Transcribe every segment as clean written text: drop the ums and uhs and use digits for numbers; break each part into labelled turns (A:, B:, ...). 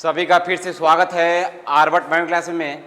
A: सभी का फिर से स्वागत है आर्बर्ट मैथ क्लास में।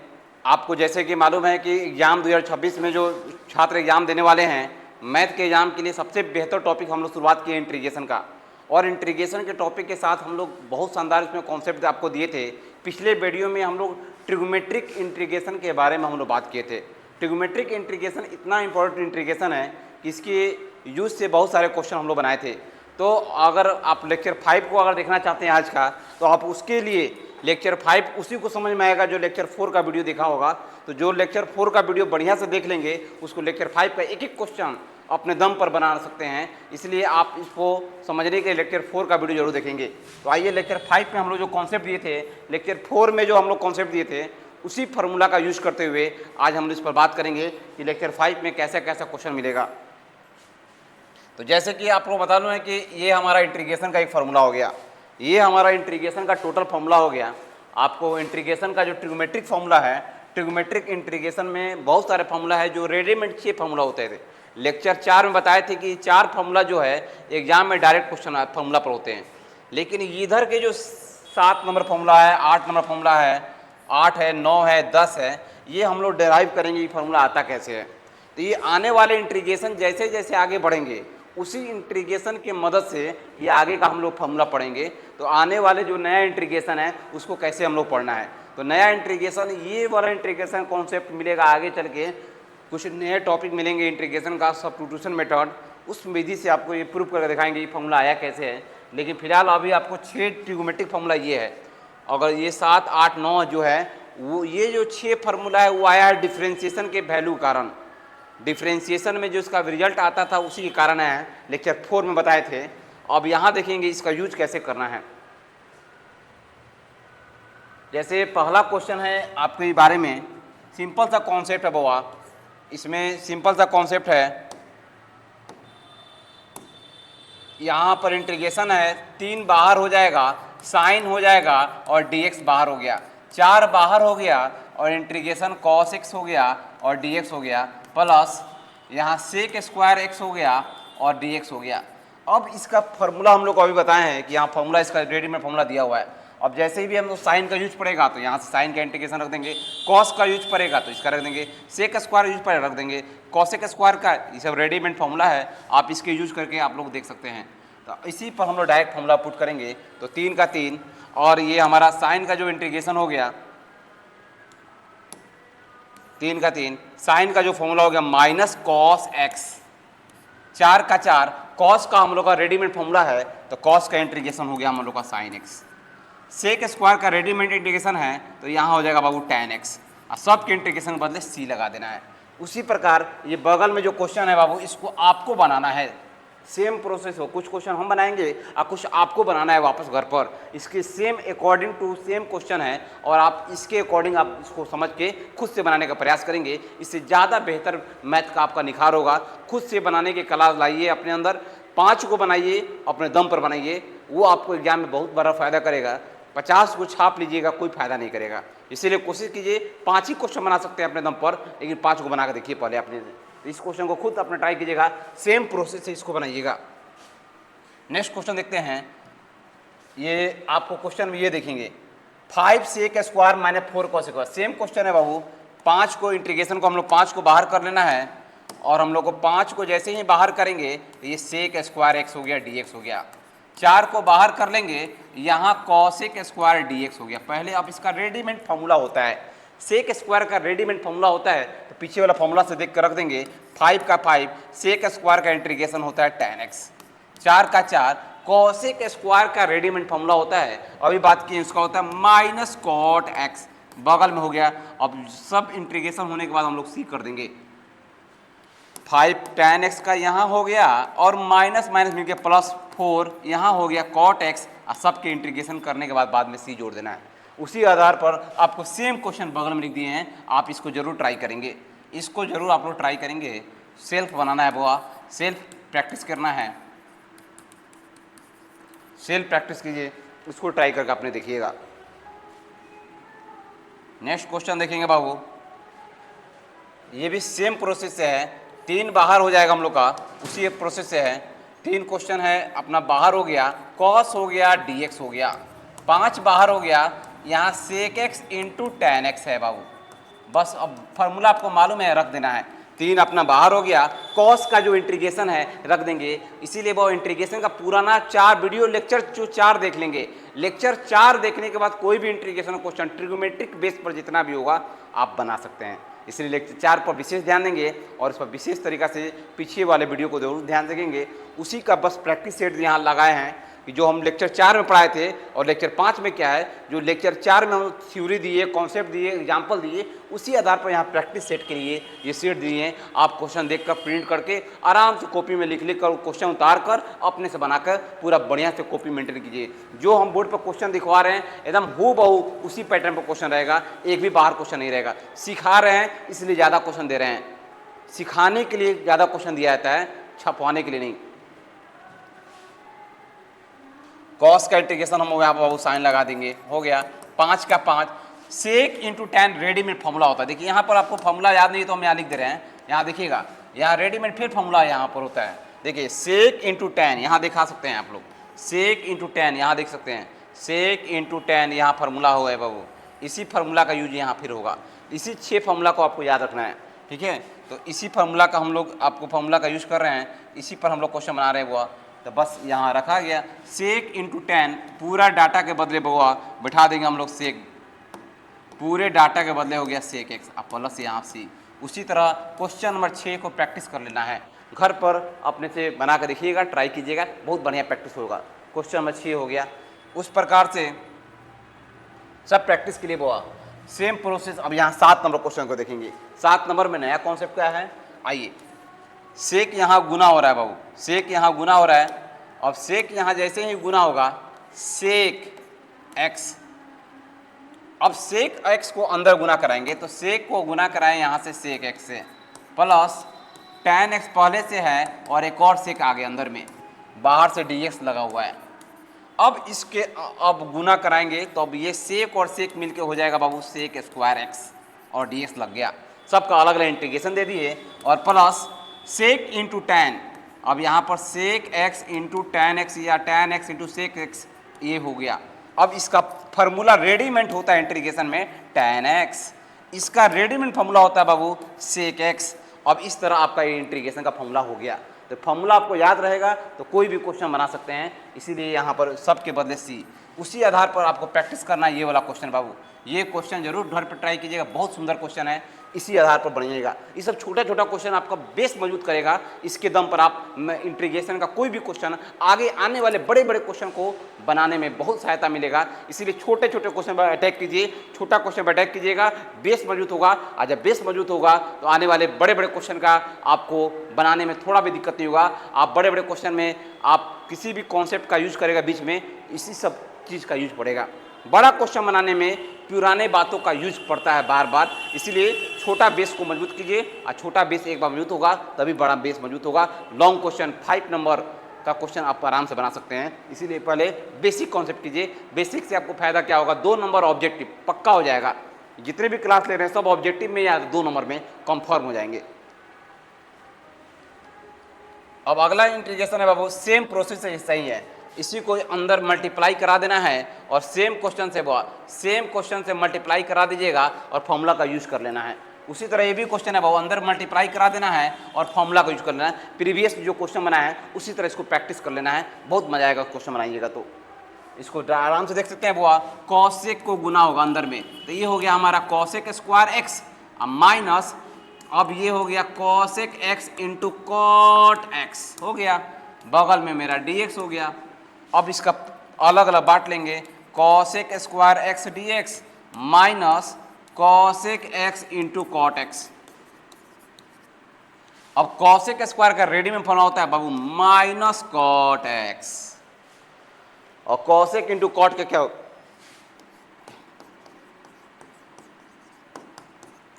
A: आपको जैसे कि मालूम है कि एग्ज़ाम 2026 में जो छात्र एग्ज़ाम देने वाले हैं, मैथ के एग्ज़ाम के लिए सबसे बेहतर टॉपिक हम लोग शुरुआत किए इंटीग्रेशन का। और इंटीग्रेशन के टॉपिक के साथ हम लोग बहुत शानदार इसमें कॉन्सेप्ट आपको दिए थे। पिछले वीडियो में हम लोग ट्रिग्नोमेट्रिक इंटीग्रेशन के बारे में हम लोग बात किए थे। ट्रिग्नोमेट्रिक इंटीग्रेशन इतना इंपॉर्टेंट इंटीग्रेशन है कि इसके यूज से बहुत सारे क्वेश्चन हम लोग बनाए थे। तो अगर आप लेक्चर 5 को अगर देखना चाहते हैं आज का, तो आप उसके लिए लेक्चर 5 उसी को समझ में आएगा जो लेक्चर 4 का वीडियो देखा होगा। तो जो लेक्चर 4 का वीडियो बढ़िया से देख लेंगे, उसको लेक्चर 5 का एक एक क्वेश्चन अपने दम पर बना सकते हैं। इसलिए आप इसको समझने के लिए लेक्चर 4 का वीडियो जरूर देखेंगे। तो आइए लेक्चर 5 में हम लोग जो कॉन्सेप्ट दिए थे, लेक्चर 4 में जो हम लोग कॉन्सेप्ट दिए थे, उसी फार्मूला का यूज करते हुए आज हम इस पर बात करेंगे कि लेक्चर 5 में कैसा कैसा क्वेश्चन मिलेगा। तो जैसे कि आपको बता दूं है कि ये हमारा इंटीग्रेशन का एक फार्मूला हो गया, ये हमारा इंटीग्रेशन का टोटल फार्मूला हो गया। आपको इंटीग्रेशन का जो ट्रिग्नोमेट्रिक फार्मूला है, ट्रिग्नोमेट्रिक इंटीग्रेशन में बहुत सारे फार्मूला है जो रेडीमेड 6 फार्मूला होते थे। लेक्चर 4 में बताए थे कि 4 फार्मूला जो है एग्जाम में डायरेक्ट क्वेश्चन फार्मूला पर होते हैं, लेकिन इधर के जो 7 नंबर फार्मूला है, 8 नंबर फार्मूला है, 8 है, 9 है, 10 है, ये हम लोग डेराइव करेंगे ये फार्मूला आता कैसे है। तो ये आने वाले इंटीग्रेशन जैसे जैसे आगे बढ़ेंगे, उसी इंटीग्रेशन के मदद से ये आगे का हम लोग फार्मूला पढ़ेंगे। तो आने वाले जो नया इंटीग्रेशन है उसको कैसे हम लोग पढ़ना है, तो नया इंटीग्रेशन, ये वाला इंटीग्रेशन कॉन्सेप्ट मिलेगा आगे चल के। कुछ नए टॉपिक मिलेंगे इंटीग्रेशन का, सब्स्टिट्यूशन मेथड, उस विधि से आपको ये प्रूव करके दिखाएंगे ये फार्मूला आया कैसे है। लेकिन फिलहाल अभी आपको 6 ट्रिग्नोमेट्रिक फार्मूला ये है। अगर ये 7, 8, 9 जो है वो ये जो 6 फार्मूला है वो आया है डिफ्रेंशिएशन के वैल्यू कारण। डिफ्रेंशिएशन में जो इसका रिजल्ट आता था उसी के कारण है, लेक्चर 4 में बताए थे। अब यहाँ देखेंगे इसका यूज कैसे करना है। जैसे पहला क्वेश्चन है आपके बारे में, सिंपल सा कॉन्सेप्ट है बाबा, इसमें सिंपल सा कॉन्सेप्ट है। यहाँ पर इंटीग्रेशन है, 3 बाहर हो जाएगा, साइन हो जाएगा और dx बाहर हो गया, 4 बाहर हो गया और इंटीग्रेशन cos x हो गया और dx हो गया, प्लस यहाँ sec स्क्वायर x हो गया और dx हो गया। अब इसका फार्मूला हम लोग को अभी बताए हैं कि यहाँ फार्मूला इसका रेडीमेड फार्मूला दिया हुआ है। अब जैसे ही भी हम लोग साइन का यूज पड़ेगा तो यहाँ से साइन का इंटीग्रेशन रख देंगे, कॉस का यूज पड़ेगा तो इसका रख देंगे, सेक स्क्वायर यूज पर रख देंगे, कॉसेक स्क्वायर का, ये सब रेडीमेड फार्मूला है, आप इसके यूज करके आप लोग देख सकते हैं। तो इसी पर हम लोग डायरेक्ट फार्मूला पुट करेंगे। तो 3 का 3 और ये हमारा साइन का जो इंटीग्रेशन हो गया, 3 का 3, साइन का जो फॉर्मूला हो गया माइनस कॉस एक्स, 4 का 4, कॉस का हम लोग का रेडीमेड फॉर्मूला है तो कॉस का इंटीग्रेशन हो गया हम लोग का साइन एक्स, सेक स्क्वायर का रेडीमेड इंटीग्रेशन है तो यहाँ हो जाएगा बाबू tan x, और सब के इंटीग्रेशन के बदले c लगा देना है। उसी प्रकार ये बगल में जो क्वेश्चन है बाबू, इसको आपको बनाना है, सेम प्रोसेस हो, कुछ क्वेश्चन हम बनाएंगे और कुछ आपको बनाना है वापस घर पर। इसके same according to same question है और आप इसके अकॉर्डिंग आप इसको समझ के खुद से बनाने का प्रयास करेंगे, इससे ज़्यादा बेहतर मैथ का आपका निखार होगा। खुद से बनाने की कला लाइए अपने अंदर, 5 को बनाइए, अपने दम पर बनाइए, वो आपको एग्जाम में बहुत बड़ा फायदा करेगा। 50 को छाप लीजिएगा, कोई फायदा नहीं करेगा। इसीलिए कोशिश कीजिए 5 ही क्वेश्चन बना सकते हैं अपने दम पर, लेकिन 5 को बना के देखिए पहले अपने। तो इस क्वेश्चन को खुद अपने ट्राई कीजिएगा, सेम प्रोसेस से इसको बनाइएगा। नेक्स्ट क्वेश्चन देखते हैं। ये आपको क्वेश्चन में ये देखेंगे 5 sec square minus 4 cos square, same question है बाबू। 5 को इंटीग्रेशन को हम लोग 5 को बाहर कर लेना है और हम लोग को 5 को जैसे ही बाहर करेंगे तो ये सेक स्क्वायर एक्स हो गया, dx हो गया। 4 को बाहर कर लेंगे, यहाँ कॉसेक स्क्वायर dx हो गया। पहले अब इसका रेडीमेड फार्मूला होता है, सेक स्क्वायर का रेडीमेड फार्मूला होता है तो पीछे वाला फार्मूला से देख कर रख देंगे। 5 का 5, सेक स्क्वायर का इंटीग्रेशन होता है tan x, 4 का 4, कॉसेक स्क्वायर का रेडीमेड फार्मूला होता है, अभी बात की इसका होता है माइनस कॉट x, बगल में हो गया। अब सब इंटीग्रेशन होने के बाद हम लोग c कर देंगे, 5 tan x का यहाँ हो गया और माइनस माइनस मिल गया प्लस 4, यहाँ हो गया cot x, और सब के इंटीग्रेशन करने के बाद में c जोड़ देना है। उसी आधार पर आपको सेम क्वेश्चन बगल में लिख दिए हैं, आप इसको जरूर ट्राई करेंगे, इसको जरूर आप लोग ट्राई करेंगे। सेल्फ बनाना है बुआ, सेल्फ प्रैक्टिस करना है, सेल्फ प्रैक्टिस कीजिए, इसको ट्राई करके आपने देखिएगा। नेक्स्ट क्वेश्चन देखेंगे बाबू, ये भी सेम प्रोसेस से है, 3 बाहर हो जाएगा हम लोग का, उसी एक प्रोसेस से है। 3 क्वेश्चन है अपना, बाहर हो गया, कॉस हो गया, dx हो गया, 5 बाहर हो गया यहाँ sec x into ten x है बाबू। बस अब फार्मूला आपको मालूम है, रख देना है। 3 अपना बाहर हो गया, कॉस का जो इंटीग्रेशन है रख देंगे। इसीलिए वो इंटीग्रेशन का पुराना 4 वीडियो लेक्चर जो 4 देख लेंगे। लेक्चर 4 देखने के बाद कोई भी इंटीग्रेशन क्वेश्चन ट्रिगोमेट्रिक बेस पर जितना भी होगा आप बना सकते हैं। इसलिए लेक्चर 4 पर विशेष ध्यान देंगे और इस पर विशेष तरीका से पीछे वाले वीडियो को जरूर ध्यान देंगे। उसी का बस प्रैक्टिस सेट यहाँ लगाए हैं कि जो हम लेक्चर 4 में पढ़ाए थे और लेक्चर 5 में क्या है, जो लेक्चर 4 में हम थ्योरी दिए, कॉन्सेप्ट दिए, एग्जाम्पल दिए, उसी आधार पर यहाँ प्रैक्टिस सेट के लिए ये सेट दिए हैं। आप क्वेश्चन देखकर प्रिंट करके आराम से कॉपी में लिख कर क्वेश्चन उतार कर अपने से बनाकर पूरा बढ़िया से कॉपी मेंटेन कीजिए। जो हम बोर्ड पर क्वेश्चन दिखवा रहे हैं एकदम हूबहू उसी पैटर्न पर क्वेश्चन रहेगा, एक भी बाहर क्वेश्चन नहीं रहेगा। सिखा रहे हैं इसलिए ज़्यादा क्वेश्चन दे रहे हैं, सिखाने के लिए ज़्यादा क्वेश्चन दिया जाता है, छपवाने के लिए नहीं। कॉस का इंटीग्रेशन हम यहाँ पर साइन लगा देंगे, हो गया 5 का 5। सेक इंटू टेन रेडीमेड फॉर्मूला होता है। देखिए यहाँ पर आपको फॉर्मूला याद नहीं तो हम यहाँ लिख दे रहे हैं, यहाँ देखिएगा, यहाँ रेडीमेड फिर फॉर्मूला यहाँ पर होता है। देखिए सेक इंटू टेन यहाँ दिखा सकते हैं आप लोग, सेक इंटू टेन यहाँ देख सकते हैं, सेक इंटू टेन यहाँ फार्मूला होगा बाबू। इसी फार्मूला का यूज यहाँ फिर होगा। इसी 6 फार्मूला को आपको याद रखना है, ठीक है। तो इसी फार्मूला का हम लोग आपको फार्मूला का यूज कर रहे हैं, इसी पर हम लोग क्वेश्चन बना रहे हैं बुआ। तो बस यहाँ रखा गया सेक इंटू टेन, पूरा डाटा के बदले बुआ बिठा देंगे हम लोग सेक, पूरे डाटा के बदले हो गया सेक एक्स, अब प्लस यहाँ सी। उसी तरह क्वेश्चन नंबर 6 को प्रैक्टिस कर लेना है, घर पर अपने से बना कर देखिएगा, ट्राई कीजिएगा, बहुत बढ़िया प्रैक्टिस होगा। क्वेश्चन नंबर 6 हो गया। उस प्रकार से सब प्रैक्टिस के लिए बुआ सेम प्रोसेस। अब यहाँ 7 नंबर क्वेश्चन को देखेंगे। 7 नंबर में नया कॉन्सेप्ट क्या है, आइए। सेक यहाँ गुना हो रहा है बाबू, सेक यहाँ गुना हो रहा है। अब सेक यहाँ जैसे ही गुना होगा सेक एक्स, अब सेक एक्स को अंदर गुना कराएंगे तो सेक को गुना कराएं यहाँ से सेक एक्स से, प्लस टेन एक्स पहले से है और एक और सेक आगे अंदर में, बाहर से डी एक्स लगा हुआ है। अब इसके अब गुना कराएंगे तो अब ये सेक और सेक मिलके हो जाएगा बाबू सेक स्क्वायर एक्स और डी एक्स लग गया। सबका अलग अलग इंटीग्रेशन दे दिए और प्लस सेक इंटू टेन। अब यहाँ पर sec x into ten x या ten x into sec x ये हो गया। अब इसका फार्मूला रेडीमेड होता है इंटीग्रेशन में टेन एक्स, इसका रेडीमेड फार्मूला होता है बाबू सेक एक्स। अब इस तरह आपका ये इंटीग्रेशन का फार्मूला हो गया। तो फार्मूला आपको याद रहेगा तो कोई भी क्वेश्चन बना सकते हैं, इसीलिए यहाँ पर सब के बदले सी। उसी आधार पर आपको प्रैक्टिस करना है ये वाला क्वेश्चन बाबू। ये क्वेश्चन जरूर घर पर ट्राई कीजिएगा, बहुत सुंदर क्वेश्चन है, इसी आधार पर बनिएगा। ये सब छोटा छोटा क्वेश्चन आपका बेस मजबूत करेगा। इसके दम पर आप इंटीग्रेशन का कोई भी क्वेश्चन आगे आने वाले बड़े बड़े क्वेश्चन को बनाने में बहुत सहायता मिलेगा। इसीलिए छोटे छोटे क्वेश्चन पर अटैक कीजिए, छोटा क्वेश्चन पर अटैक कीजिएगा, बेस मजबूत होगा। और जब बेस मजबूत होगा तो आने वाले बड़े बड़े क्वेश्चन का आपको बनाने में थोड़ा भी दिक्कत नहीं होगा। आप बड़े बड़े क्वेश्चन में आप किसी भी कॉन्सेप्ट का यूज करेगा बीच में, इसी सब चीज़ का यूज पड़ेगा। बड़ा क्वेश्चन बनाने में पुराने बातों का यूज पड़ता है बार बार, इसलिए छोटा बेस को मजबूत कीजिए और छोटा बेस एक बार मजबूत होगा तभी बड़ा बेस मजबूत होगा। लॉन्ग क्वेश्चन 5 नंबर का क्वेश्चन आप आराम से बना सकते हैं। इसीलिए पहले बेसिक कॉन्सेप्ट कीजिए। बेसिक से आपको फायदा क्या होगा, 2 नंबर ऑब्जेक्टिव पक्का हो जाएगा। जितने भी क्लास ले रहे हैं सब ऑब्जेक्टिव में या 2 नंबर में कंफर्म हो जाएंगे। अब अगला इंटीग्रेशन है बाबू, सेम प्रोसेस है, सही है। इसी को अंदर मल्टीप्लाई करा देना है और सेम क्वेश्चन से मल्टीप्लाई करा दीजिएगा और फॉर्मूला का यूज कर लेना है। उसी तरह ये भी क्वेश्चन है बाबू, अंदर मल्टीप्लाई करा देना है और फॉर्मूला का यूज कर लेना है। प्रीवियस जो क्वेश्चन बनाया है उसी तरह इसको प्रैक्टिस कर लेना है, बहुत मजा आएगा क्वेश्चन बनाइएगा। तो इसको आराम से देख सकते हैं बुआ, कॉसेक को गुना होगा अंदर में, तो ये हो गया हमारा कॉसेक स्क्वायर एक्स माइनस, अब ये हो गया cosec x into cot x हो गया, बगल में मेरा डी एक्स हो गया। अब इसका अलग अलग बांट लेंगे, cosec square x d x minus cosec x into cot x. अब कॉसेक स्क्वायर का रेडीमेड फॉर्मूला होता है बाबू माइनस कॉट एक्स, और कॉसेक इंटू कॉट का क्या,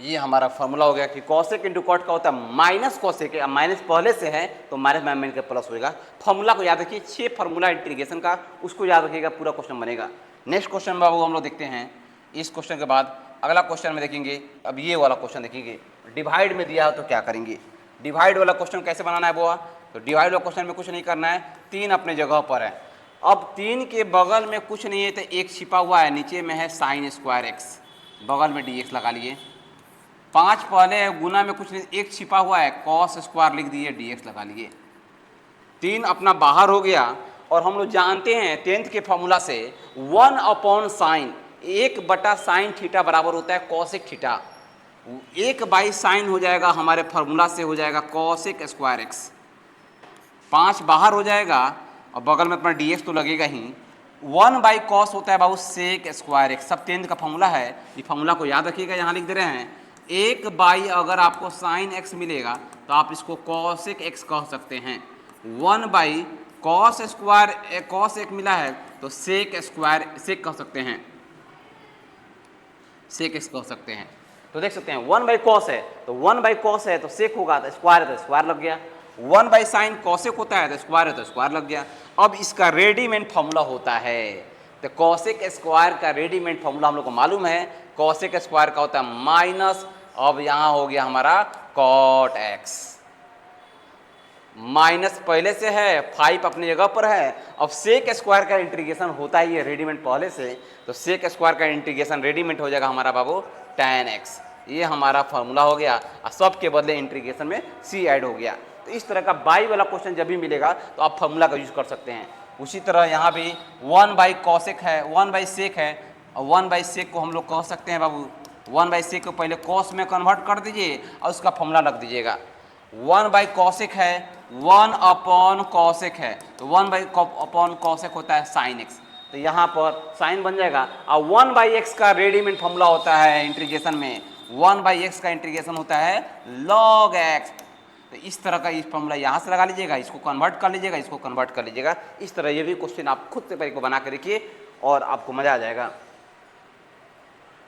A: ये हमारा फॉर्मूला हो गया कि कॉसेक इंटू कॉट का होता है माइनस कॉसेक, माइनस पहले से है तो माइनस में के प्लस होएगा। फॉर्मूला को याद रखिए, 6 फॉर्मूला इंटीग्रेशन का, उसको याद रखिएगा, पूरा क्वेश्चन बनेगा। नेक्स्ट क्वेश्चन बाबू हम लोग देखते हैं। इस क्वेश्चन के बाद अगला क्वेश्चन में देखेंगे, अब ये वाला क्वेश्चन देखेंगे, डिवाइड में दिया हो तो क्या करेंगे। डिवाइड वाला क्वेश्चन कैसे बनाना है बुआ, तो डिवाइड वाला क्वेश्चन में कुछ नहीं करना है, 3 अपने जगह पर है। अब 3 के बगल में कुछ नहीं है तो एक छिपा हुआ है, नीचे में है साइन स्क्वायर एक्स, बगल में डी एक्स लगा लिए। 5 पहले है, गुना में कुछ नहीं, एक छिपा हुआ है, कॉस स्क्वायर लिख दिए, डी एक्स लगा लिए। 3 अपना बाहर हो गया। और हम लोग जानते हैं 10th के फॉर्मूला से 1 अपॉन साइन, 1/साइन थीटा बराबर होता है कॉसेक थीटा। 1/साइन हो जाएगा हमारे फार्मूला से, हो जाएगा कॉसेक स्क्वायर एक्स। 5 बाहर हो जाएगा और बगल में अपना डी एक्स तो लगेगा ही। 1/कॉस होता है बाबू सेक स्क्वायर एक्स, सब 10th का फॉर्मूला है, ये फॉर्मूला को याद रखिएगा, यहाँ लिख दे रहे हैं। 1/ अगर आपको साइन एक्स मिलेगा तो आप इसको कॉसेक एक्स कह सकते हैं। 1/कॉस स्क्वायर कॉस एक मिला है तो सेक स्क्वायर सेक कह सकते हैं, सेक एक्स कह सकते हैं। तो देख सकते हैं 1/कॉस है तो 1/कॉस है तो सेक होगा, तो स्क्वायर लग गया। 1/साइन कॉसेक होता है तो स्क्वायर लग गया। अब इसका रेडीमेड फॉर्मूला होता है, तो कॉसेक स्क्वायर का रेडीमेड फॉर्मूला हम लोग को मालूम है, कॉसेक स्क्वायर का होता है माइनस, अब यहाँ हो गया हमारा कॉट एक्स। माइनस पहले से है, 5 अपनी जगह पर है। अब सेक स्क्वायर का इंटीग्रेशन होता ही है रेडीमेड पहले से, तो सेक स्क्वायर का इंटीग्रेशन रेडीमेड हो जाएगा हमारा बाबू tan x। ये हमारा फॉर्मूला हो गया और सब के बदले इंटीग्रेशन में c ऐड हो गया। तो इस तरह का बाई वाला क्वेश्चन जब भी मिलेगा तो आप फॉर्मूला का यूज कर सकते हैं। उसी तरह यहाँ भी 1/कॉसेक है, 1/सेक है, और 1/सेक को हम लोग कह सकते हैं बाबू 1/सेक को पहले कॉस में कन्वर्ट कर दीजिए और उसका फॉर्मूला रख दीजिएगा। 1/कॉसेक है, 1 अपॉन कॉसेक है, तो 1/कॉसेक होता है साइन एक्स, तो यहाँ पर साइन बन जाएगा। और 1/x का रेडीमेड फॉर्मूला होता है इंटीग्रेशन में, 1/x का इंटीग्रेशन होता है log x। तो इस तरह का इस फॉर्मूला यहाँ से लगा लीजिएगा, इसको कन्वर्ट कर लीजिएगा, इसको कन्वर्ट कर लीजिएगा। इस तरह ये भी क्वेश्चन आप खुद से पहले को बना के रखिए और आपको मजा आ जाएगा।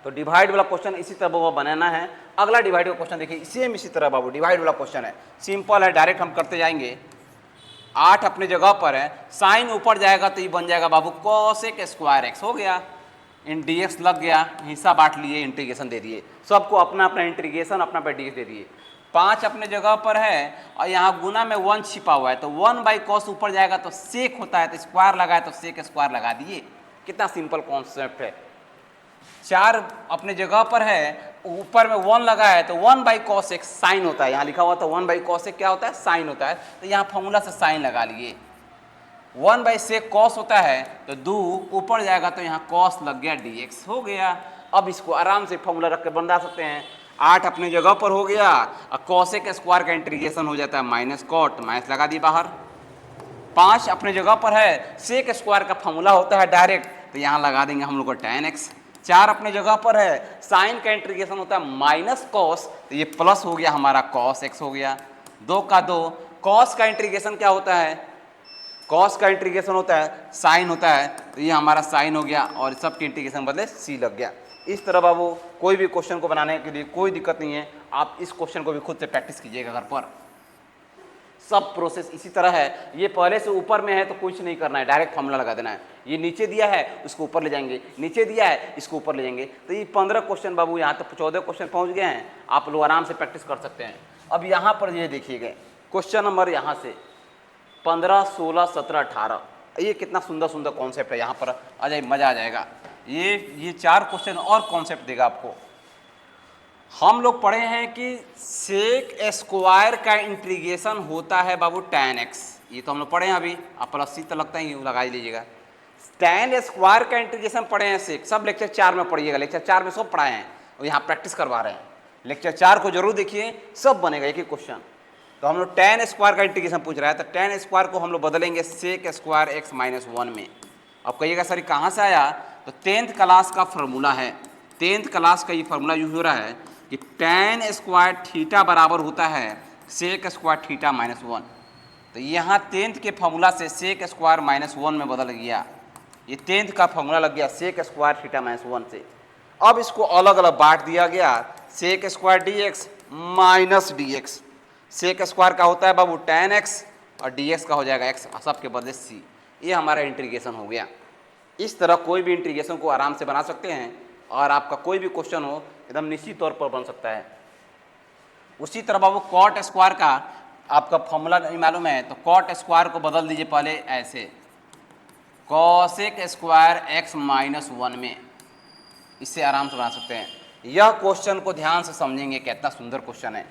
A: तो डिवाइड वाला क्वेश्चन इसी तरह वो बनाना है। अगला डिवाइड का क्वेश्चन देखिए, सेम इसी तरह बाबू डिवाइड वाला क्वेश्चन है, सिंपल है, डायरेक्ट हम करते जाएंगे। 8 अपने जगह पर है, साइन ऊपर जाएगा तो ये बन जाएगा बाबू कॉसेक स्क्वायर एक्स, हो गया, इन डी एक्स लग गया, हिस्सा बांट लिए, इंटीग्रेशन दे दिए, सबको अपना अपना इंटीग्रेशन अपना डी एक्स दे दिए। 5 अपने जगह पर है और यहाँ गुना में 1 छिपा हुआ है, तो 1/कॉस ऊपर जाएगा तो सेक होता है, तो स्क्वायर लगाए तो सेक स्क्वायर लगा दिए। कितना सिंपल कॉन्सेप्ट है। 4 अपने जगह पर है, ऊपर में 1 लगा है तो 1/कॉस एक्स साइन होता है, यहाँ लिखा हुआ तो 1/कॉस एक्स क्या होता है, साइन होता है, तो यहाँ फॉर्मूला से साइन लगा लिए। 1/सेक कॉस होता है तो 2 ऊपर जाएगा तो यहाँ कॉस लग गया, dx हो गया। अब इसको आराम से फॉर्मूला रख के बना सकते हैं। 8 अपने जगह पर हो गया और कॉसेक स्क्वायर का इंटीग्रेशन हो जाता है माइनस कॉट, माइनस लगा दिए बाहर। 5 अपने जगह पर है, सेक स्क्वायर का फॉर्मूला होता है डायरेक्ट, तो यहाँ लगा देंगे हम लोग को tan x। 4 अपने जगह पर है, साइन का इंटीग्रेशन होता है माइनस कॉस, तो ये प्लस हो गया हमारा कॉस x हो गया। 2 का 2, कॉस का इंटीग्रेशन क्या होता है, कॉस का इंटीग्रेशन होता है साइन होता है, तो ये हमारा साइन हो गया और सबके इंटीग्रेशन बदले c लग गया। इस तरह बाबू कोई भी क्वेश्चन को बनाने के लिए कोई दिक्कत नहीं है, आप इस क्वेश्चन को भी खुद से प्रैक्टिस कीजिएगा घर पर। सब प्रोसेस इसी तरह है, ये पहले से ऊपर में है तो कुछ नहीं करना है, डायरेक्ट फॉर्मूला लगा देना है। ये नीचे दिया है उसको ऊपर ले जाएंगे, नीचे दिया है इसको ऊपर ले जाएंगे। तो ये 15 क्वेश्चन बाबू, यहाँ तक 14 क्वेश्चन पहुँच गए हैं, आप लोग आराम से प्रैक्टिस कर सकते हैं। अब यहाँ पर ये देखिएगा क्वेश्चन नंबर यहाँ से 15, 16, 17, 18, ये कितना सुंदर सुंदर कॉन्सेप्ट है यहाँ पर, आ जाए मज़ा आ जाएगा। ये 4 क्वेश्चन और कॉन्सेप्ट देगा आपको। हम लोग पढ़े हैं कि सेक स्क्वायर का इंटीग्रेशन होता है बाबू tan x, ये तो हम लोग पढ़े हैं अभी, आप प्लस सी तो लगता ही लगा ही लीजिएगा। tan स्क्वायर का इंटीग्रेशन पढ़े हैं सेक, सब लेक्चर 4 में पढ़िएगा, लेक्चर 4 में सब पढ़ाए हैं और यहाँ प्रैक्टिस करवा रहे हैं। लेक्चर 4 को जरूर देखिए, सब बनेगा एक एक क्वेश्चन। तो हम लोग tan स्क्वायर का इंटीग्रेशन पूछ रहा है, तो tan स्क्वायर को हम लोग बदलेंगे सेक स्क्वायर x माइनस 1 में। अब कहिएगा सर कहाँ से आया, तो 10th क्लास का फार्मूला है, 10th क्लास का ये फार्मूला यूज हो रहा है कि tan स्क्वायर थीटा बराबर होता है सेक स्क्वायर थीटा माइनस 1। तो यहाँ 10th के फार्मूला से सेक स्क्वायर माइनस 1 में बदल गया, ये 10th का फार्मूला लग गया सेक स्क्वायर थीटा माइनस 1 से। अब इसको अलग अलग बांट दिया गया, sec square dx minus dx, sec square का होता है बाबू tan x और dx का हो जाएगा x, सब के बदले c। ये हमारा इंटीग्रेशन हो गया। इस तरह कोई भी इंटीग्रेशन को आराम से बना सकते हैं और आपका कोई भी क्वेश्चन हो एकदम निश्चित तौर पर बन सकता है। उसी तरह बाबू कॉट स्क्वायर का आपका फॉर्मूला नहीं मालूम है, तो कॉट स्क्वायर को बदल दीजिए पहले ऐसे, कॉसेक स्क्वायर एक्स माइनस 1 में, इससे आराम से बना सकते हैं। यह क्वेश्चन को ध्यान से समझेंगे, कितना सुंदर क्वेश्चन है।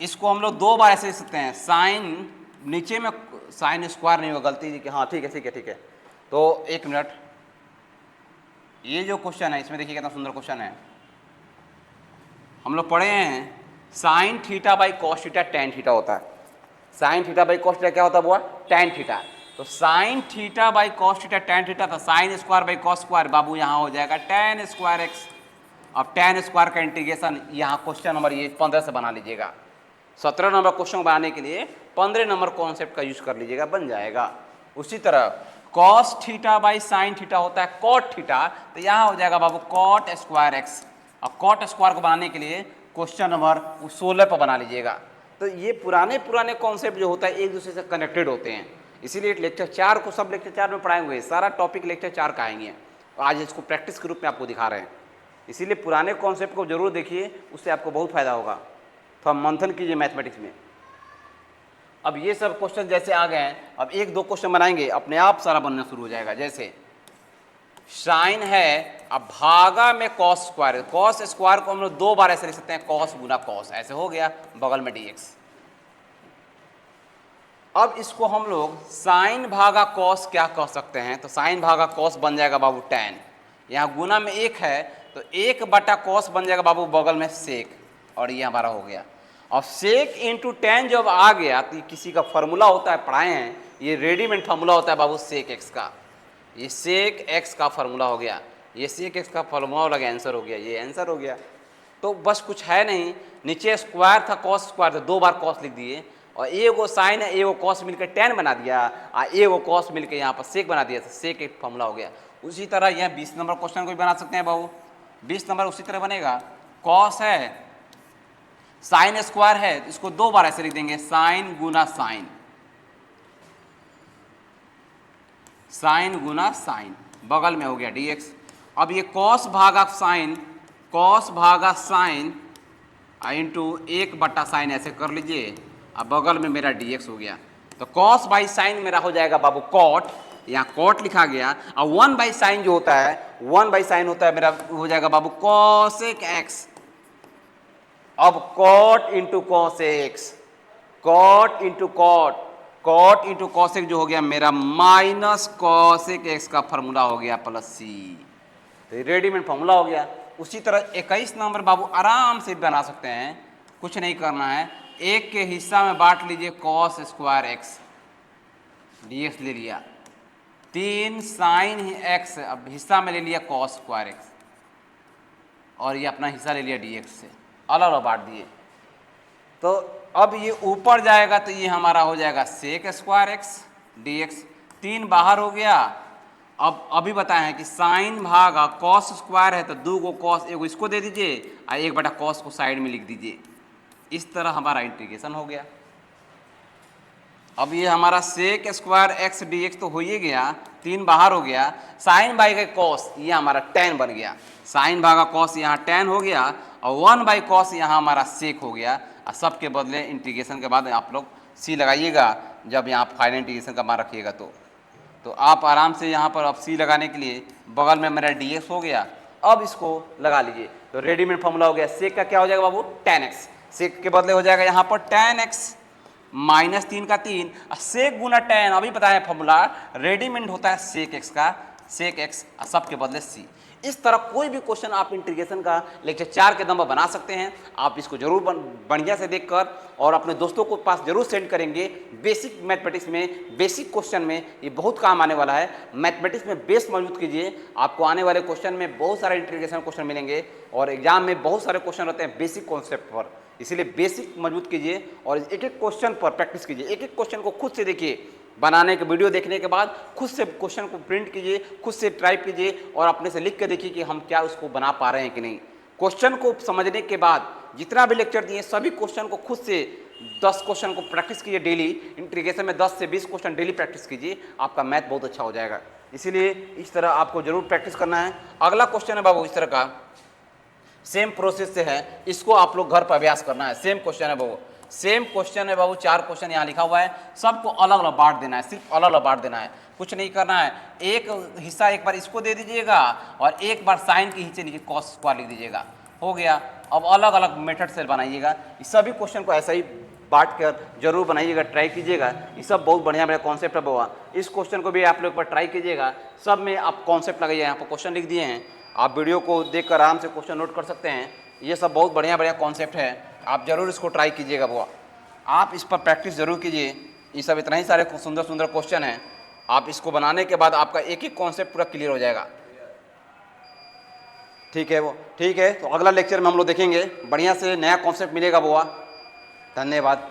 A: इसको हम लोग 2 बार ऐसे लिख सकते हैं, साइन नीचे में साइन स्क्वायर नहीं होगा, गलती कि हाँ ठीक है ठीक है ठीक है। तो 1 मिनट, ये जो क्वेश्चन है इसमें देखिए कितना सुंदर क्वेश्चन है। हम लोग पढ़े हैं sine theta by cos theta tan theta होता है। Sine theta by cos theta क्या होता है बुआ? Tan theta. तो sine theta by cos theta tan theta था, sine square by cos square बाबू यहाँ हो जाएगा टैन स्क्वायर एक्स। अब टैन स्क्वायर का इंटीग्रेशन यहाँ क्वेश्चन नंबर ये 15 से बना लीजिएगा। 17 नंबर क्वेश्चन बनाने के लिए 15 नंबर कॉन्सेप्ट का यूज कर लीजिएगा, बन जाएगा। उसी तरह cos theta by sine theta होता है कॉट थीटा, तो यहाँ हो जाएगा बाबू कॉट स्क्वायर एक्स। अब कॉट स्क्वायर को बनाने के लिए क्वेश्चन नंबर 16 पर बना लीजिएगा। तो ये पुराने पुराने कॉन्सेप्ट जो होता है एक दूसरे से कनेक्टेड होते हैं, इसीलिए लेक्चर 4 को सब लेक्चर 4 में पढ़ाए हुए, सारा टॉपिक लेक्चर 4 का आएंगे। आज इसको प्रैक्टिस के रूप में आपको दिखा रहे हैं, इसीलिए पुराने कॉन्सेप्ट को जरूर देखिए, उससे आपको बहुत फायदा होगा। तो हम मंथन कीजिए मैथमेटिक्स में। अब ये सब क्वेश्चन जैसे आ गए हैं, अब 1-2 क्वेश्चन बनाएंगे, अपने आप सारा बनना शुरू हो जाएगा। जैसे साइन है, अब भागा में कॉस स्क्वायर, कॉस स्क्वायर को हम लोग 2 बार ऐसे लिख सकते हैं, कॉस गुना कॉस, ऐसे हो गया, बगल में dx। अब इसको हम लोग साइन भागा कॉस क्या कह सकते हैं, तो साइन भागा कॉस बन जाएगा बाबू टैन, यहाँ गुना में 1 है तो 1 बटा कॉस बन जाएगा बाबू बगल में सेक, और ये हमारा हो गया। और सेक इंटू टैन जब आ गया तो किसी का फॉर्मूला होता है, पढ़ाए हैं, ये रेडीमेड फार्मूला होता है बाबू सेक एक्स का, ये सेक एक्स का फार्मूला हो गया, ये सेक एक्स का फार्मूला हो गया, आंसर हो गया, ये आंसर हो गया। तो बस कुछ है नहीं, नीचे स्क्वायर था कॉस स्क्वायर था, 2 बार कॉस लिख दिए, और एगो साइन है एगो कॉस मिलकर टैन बना दिया, और एगो कॉस मिलकर यहाँ पर सेक बना दिया, तो सेक एक फार्मूला हो गया। उसी तरह यहाँ 20 नंबर क्वेश्चन को भी बना सकते हैं बाबू, 20 नंबर उसी तरह बनेगा। कॉस है, साइन स्क्वायर है, इसको 2 बार ऐसे लिख देंगे, साइन गुना साइन, साइन गुना साइन, बगल में हो गया dx। अब ये कॉस भागा साइन, कॉस भागा साइन इंटू 1 बटा साइन ऐसे कर लीजिए, अब बगल में मेरा dx हो गया। तो कॉस बाई साइन मेरा हो जाएगा बाबू कॉट, यहाँ कॉट लिखा गया, और 1 बाई साइन जो होता है, 1 बाई साइन होता है मेरा हो जाएगा बाबू कॉसेक एक्स। अब cot into cosec x, cot into cot, cot into cosec जो हो गया मेरा माइनस कॉसेक एक्स का फार्मूला हो गया प्लस सी, तो रेडीमेड फार्मूला हो गया। उसी तरह 21 नंबर बाबू आराम से बना सकते हैं, कुछ नहीं करना है, 1 के हिस्सा में बांट लीजिए कॉस स्क्वायर एक्स, dx ले लिया, 3 साइन एक्स, अब हिस्सा में ले लिया कॉस स्क्वायर एक्स, और ये अपना हिस्सा ले लिया dx से, अलग अलग बांट दिए। तो अब ये ऊपर जाएगा तो ये हमारा हो जाएगा सेक स्क्वायर एक्स dx, 3 बाहर हो गया। अब अभी बताए हैं कि साइन भागा कॉस स्क्वायर है तो 2 गो कॉस, एगो इसको दे दीजिए और 1 बटा कॉस को साइड में लिख दीजिए, इस तरह हमारा इंटीग्रेशन हो गया। अब ये हमारा सेक स्क्वायर एक्स dx तो हो ही गया, 3 बाहर हो गया, साइन बाई कॉस ये हमारा टैन बन गया, साइन भागा कॉस यहाँ टैन हो गया, और 1 बाई कॉस यहाँ हमारा सेक हो गया। और सब के बदले इंटीग्रेशन के बाद आप लोग सी लगाइएगा जब यहाँ फाइनल इंटीग्रेशन का मान रखिएगा तो आप आराम से यहाँ पर अब सी लगाने के लिए बगल में मेरा dx हो गया। अब इसको लगा लीजिए, तो रेडीमेड फॉर्मूला हो गया, सेक का क्या हो जाएगा बाबू tan x, सेक के बदले हो जाएगा यहाँ पर tan x माइनस 3 का 3, सेक गुना tan, अभी पता है फॉर्मूला रेडीमेड होता है सेक x का, सेक x सब के बदले c। इस तरह कोई भी क्वेश्चन आप इंटीग्रेशन का लेक्चर 4 के दम पर बना सकते हैं। आप इसको जरूर बढ़िया से देखकर और अपने दोस्तों को पास जरूर सेंड करेंगे। बेसिक मैथमेटिक्स में बेसिक क्वेश्चन में ये बहुत काम आने वाला है। मैथमेटिक्स में बेस मजबूत कीजिए, आपको आने वाले क्वेश्चन में बहुत सारे इंटीग्रेशन क्वेश्चन मिलेंगे और एग्जाम में बहुत सारे क्वेश्चन रहते हैं बेसिक कॉन्सेप्ट पर, इसलिए बेसिक मजबूत कीजिए और एक एक क्वेश्चन पर प्रैक्टिस कीजिए। एक एक क्वेश्चन को खुद से देखिए, बनाने के वीडियो देखने के बाद खुद से क्वेश्चन को प्रिंट कीजिए, खुद से टाइप कीजिए और अपने से लिख के देखिए कि हम क्या उसको बना पा रहे हैं कि नहीं। क्वेश्चन को समझने के बाद जितना भी लेक्चर दिए सभी क्वेश्चन को खुद से 10 क्वेश्चन को प्रैक्टिस कीजिए डेली। इंटीग्रेशन में 10 से 20 क्वेश्चन डेली प्रैक्टिस कीजिए, आपका मैथ बहुत अच्छा हो जाएगा। इसीलिए इस तरह आपको जरूर प्रैक्टिस करना है। अगला क्वेश्चन है बाबू इस तरह का, सेम प्रोसेस से है, इसको आप लोग घर पर अभ्यास करना है। सेम क्वेश्चन है बाबू, सेम क्वेश्चन है बाबू, 4 क्वेश्चन यहाँ लिखा हुआ है, सबको अलग अलग बांट देना है, सिर्फ अलग अलग बांट देना है, कुछ नहीं करना है। एक हिस्सा एक बार इसको दे दीजिएगा और एक बार साइन के नीचे नीचे कॉस स्क्वायर लिख दीजिएगा, हो गया। अब अलग अलग मेथड से बनाइएगा, इस सभी क्वेश्चन को ऐसा ही बांट कर जरूर बनाइएगा, ट्राई कीजिएगा। ये सब बहुत बढ़िया बढ़िया कॉन्सेप्ट है बाबा, इस क्वेश्चन को भी आप लोग पर ट्राई कीजिएगा। सब में आप कॉन्सेप्ट लगाइए, यहाँ पर क्वेश्चन लिख दिए हैं, आप वीडियो को देख कर आराम से क्वेश्चन नोट कर सकते हैं। ये सब बहुत बढ़िया बढ़िया कॉन्सेप्ट है, आप जरूर इसको ट्राई कीजिएगा बाबा, आप इस पर प्रैक्टिस जरूर कीजिए। ये सब इतना ही सारे सुंदर सुंदर क्वेश्चन हैं, आप इसको बनाने के बाद आपका एक एक कॉन्सेप्ट पूरा क्लियर हो जाएगा। ठीक है वो, ठीक है, तो अगला लेक्चर में हम लोग देखेंगे, बढ़िया से नया कॉन्सेप्ट मिलेगा बुआ। धन्यवाद।